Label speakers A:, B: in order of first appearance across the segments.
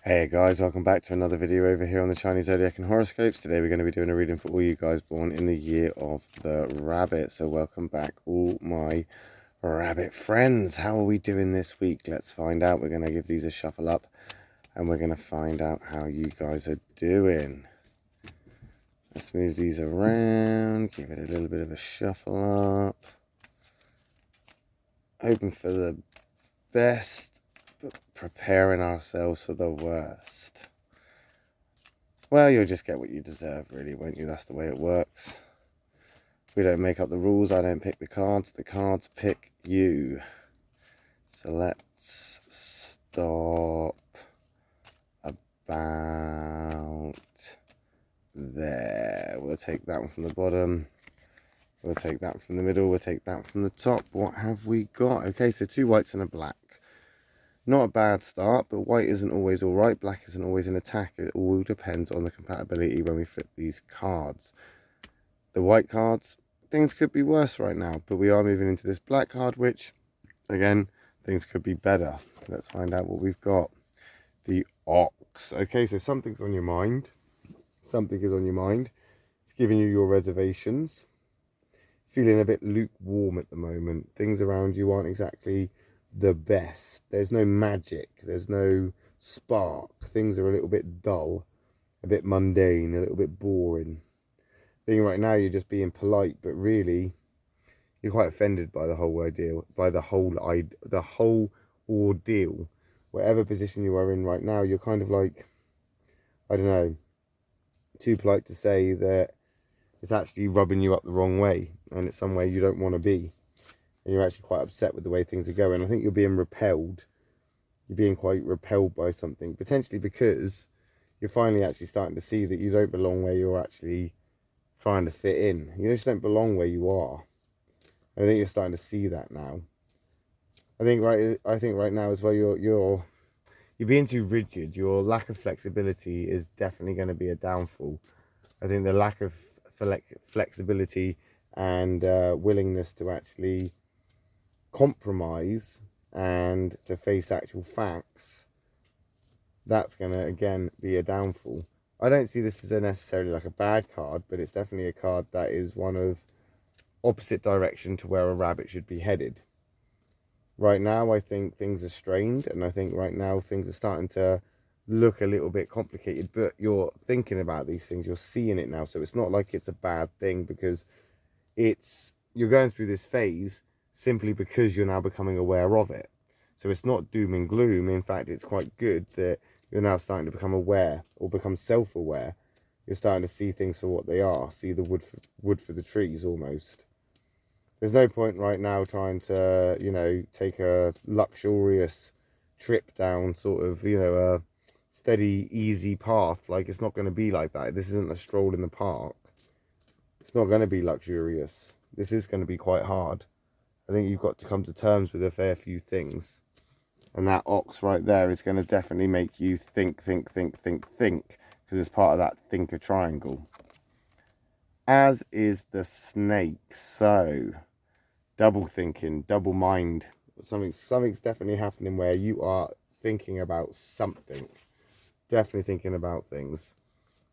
A: Hey guys, welcome back to another video over here on the Chinese Zodiac and Horoscopes. Today we're going to be doing a reading for all you guys born in the year of the rabbit. So welcome back all my rabbit friends. How are we doing this week? Let's find out. We're going to give these a shuffle up and we're going to find out how you guys are doing. Let's move these around, give it a little bit of a shuffle up. Hoping for the best, but preparing ourselves for the worst. Well, you'll just get what you deserve, really, won't you? That's the way it works. We don't make up the rules. I don't pick the cards. The cards pick you. So let's stop about there. We'll take that one from the bottom. We'll take that from the middle. We'll take that from the top. What have we got? Okay, so 2 whites and a black. Not a bad start, but white isn't always all right. Black isn't always an attack. It all depends on the compatibility when we flip these cards. The white cards, things could be worse right now, but we are moving into this black card, which, again, things could be better. Let's find out what we've got. The Ox. Okay, so something's on your mind. Something is on your mind. It's giving you your reservations. Feeling a bit lukewarm at the moment. Things around you aren't exactly the best. There's no magic, there's no spark. Things are a little bit dull, a bit mundane, a little bit boring. I think right now you're just being polite, but really you're quite offended by the whole ordeal, the whole ordeal. Whatever position you are in right now, you're kind of like, I don't know, too polite to say that it's actually rubbing you up the wrong way, and it's somewhere you don't want to be. And you're actually quite upset with the way things are going. I think you're being repelled. You're being quite repelled by something, potentially because you're finally actually starting to see that you don't belong where you're actually trying to fit in. You just don't belong where you are. And I think you're starting to see that now. I think right now as well, you're being too rigid. Your lack of flexibility is definitely going to be a downfall. I think the lack of flexibility and willingness to actually compromise and to face actual facts, that's going to again be a downfall. I don't see this as necessarily like a bad card, but it's definitely a card that is one of opposite direction to where a rabbit should be headed. Right now I think things are strained, and I think right now things are starting to look a little bit complicated, but you're thinking about these things, you're seeing it now, so it's not like it's a bad thing, because you're going through this phase simply because you're now becoming aware of it. So it's not doom and gloom. In fact, it's quite good that you're now starting to become aware or become self-aware. You're starting to see things for what they are, see the wood for the trees almost. There's no point right now trying to, take a luxurious trip down sort of, a steady, easy path. Like, it's not going to be like that. This isn't a stroll in the park. It's not going to be luxurious. This is going to be quite hard. I think you've got to come to terms with a fair few things. And that ox right there is going to definitely make you think. Because it's part of that thinker triangle. As is the snake. So, double thinking, double mind. Something's definitely happening where you are thinking about something. Definitely thinking about things.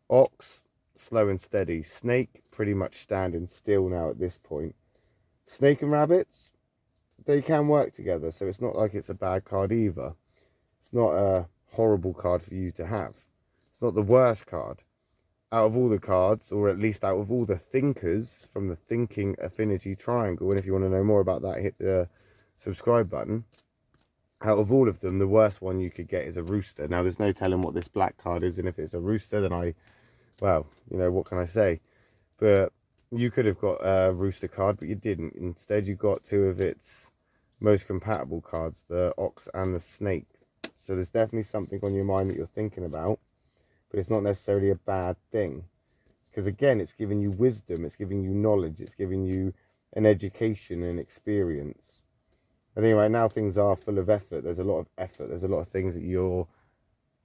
A: Ox, slow and steady. Snake, pretty much standing still now at this point. Snake and rabbits, they can work together, so it's not like it's a bad card either. It's not a horrible card for you to have. It's not the worst card. Out of all the cards, or at least out of all the thinkers from the thinking affinity triangle, and if you want to know more about that, hit the subscribe button. Out of all of them, the worst one you could get is a rooster. Now, there's no telling what this black card is, and if it's a rooster, then well, what can I say? But you could have got a rooster card, but you didn't. Instead, you got 2 of its most compatible cards, the ox and the snake. So there's definitely something on your mind that you're thinking about, but it's not necessarily a bad thing. Because again, it's giving you wisdom, it's giving you knowledge, it's giving you an education and experience. I think right now things are full of effort. There's a lot of effort. There's a lot of things that you're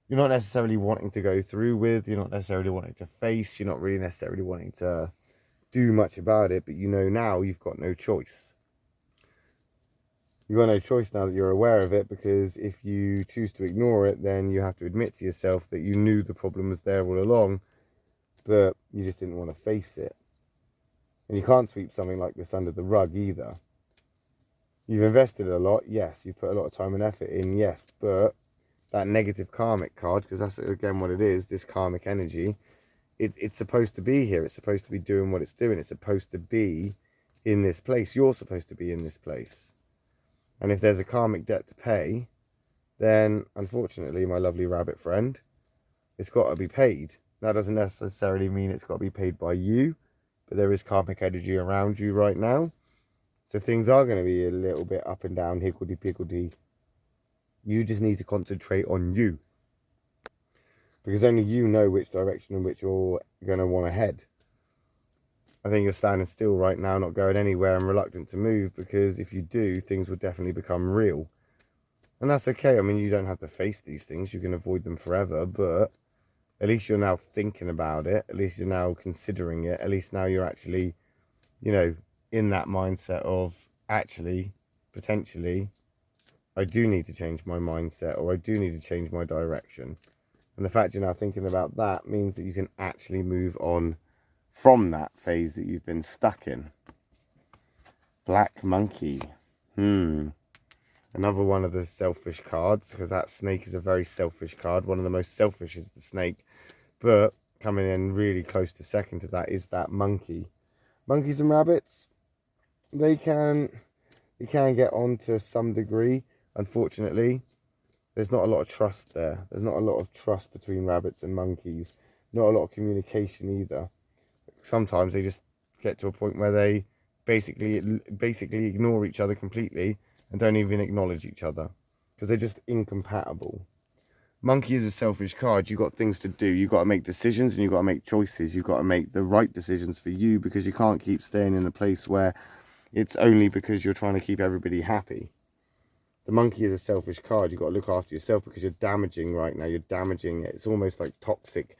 A: not necessarily wanting to go through with. You're not necessarily wanting to face. You're not really necessarily wanting to do much about it, but now you've got no choice. You've got no choice now that you're aware of it, because if you choose to ignore it, then you have to admit to yourself that you knew the problem was there all along, but you just didn't want to face it. And you can't sweep something like this under the rug either. You've invested a lot, yes. You've put a lot of time and effort in, yes. But that negative karmic card, because that's again what it is, this karmic energy, it's supposed to be here. It's supposed to be doing what it's doing. It's supposed to be in this place. You're supposed to be in this place. And if there's a karmic debt to pay, then unfortunately, my lovely rabbit friend, it's got to be paid. That doesn't necessarily mean it's got to be paid by you, but there is karmic energy around you right now. So things are going to be a little bit up and down, higgledy-piggledy. You just need to concentrate on you, because only you know which direction in which you're going to want to head. I think you're standing still right now, not going anywhere and reluctant to move, because if you do, things will definitely become real. And that's okay. I mean, you don't have to face these things. You can avoid them forever, but at least you're now thinking about it. At least you're now considering it. At least now you're actually, you know, in that mindset of, actually, potentially, I do need to change my mindset, or I do need to change my direction. And the fact you're now thinking about that means that you can actually move on from that phase that you've been stuck in. Black Monkey. Another one of the selfish cards, because that snake is a very selfish card. One of the most selfish is the snake. But coming in really close to second to that is that monkey. Monkeys and rabbits, they can get on to some degree. Unfortunately, there's not a lot of trust there. There's not a lot of trust between rabbits and monkeys. Not a lot of communication either. Sometimes they just get to a point where they basically ignore each other completely and don't even acknowledge each other, because they're just incompatible. Monkey is a selfish card. You've got things to do. You've got to make decisions, and you've got to make choices. You've got to make the right decisions for you, because you can't keep staying in a place where it's only because you're trying to keep everybody happy. The monkey is a selfish card. You've got to look after yourself, because you're damaging right now. You're damaging it. It's almost like toxic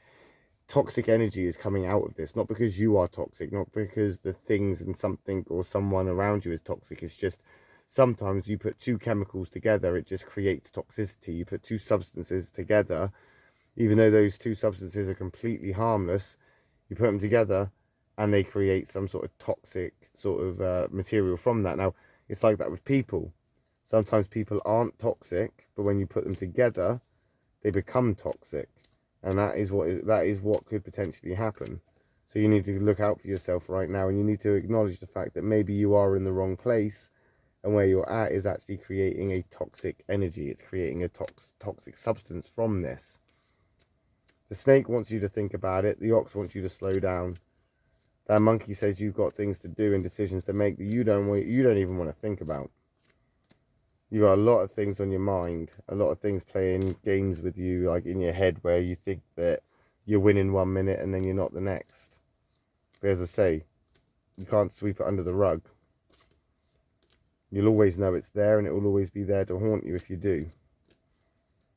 A: energy is coming out of this, not because you are toxic, not because the things and something or someone around you is toxic. It's just sometimes you put two chemicals together, it just creates toxicity. You put two substances together, even though those two substances are completely harmless, you put them together and they create some sort of toxic sort of material from that. Now, it's like that with people. Sometimes people aren't toxic, but when you put them together, they become toxic. And that is what could potentially happen. So you need to look out for yourself right now, and you need to acknowledge the fact that maybe you are in the wrong place, and where you're at is actually creating a toxic energy. It's creating a toxic substance from this. The snake wants you to think about it. The ox wants you to slow down. That monkey says you've got things to do and decisions to make that you don't even want to think about. You got a lot of things on your mind, a lot of things playing games with you, like in your head, where you think that you're winning 1 minute and then you're not the next. But as I say, you can't sweep it under the rug. You'll always know it's there, and it will always be there to haunt you if you do.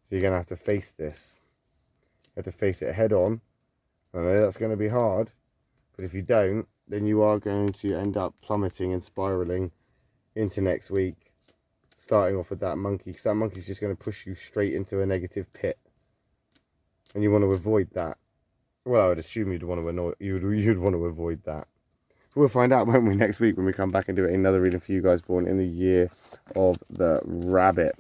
A: So you're going to have to face this. You have to face it head on. I know that's going to be hard, but if you don't, then you are going to end up plummeting and spiraling into next week. Starting off with that monkey, because that monkey's just going to push you straight into a negative pit, and you want to avoid that. Well, I would assume you'd want to avoid that. But we'll find out, won't we, next week when we come back and do another reading for you guys born in the year of the rabbit.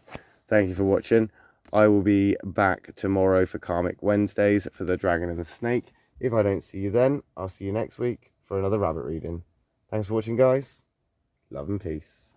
A: Thank you for watching. I will be back tomorrow for Karmic Wednesdays for the dragon and the snake. If I don't see you then, I'll see you next week for another rabbit reading. Thanks for watching, guys. Love and peace.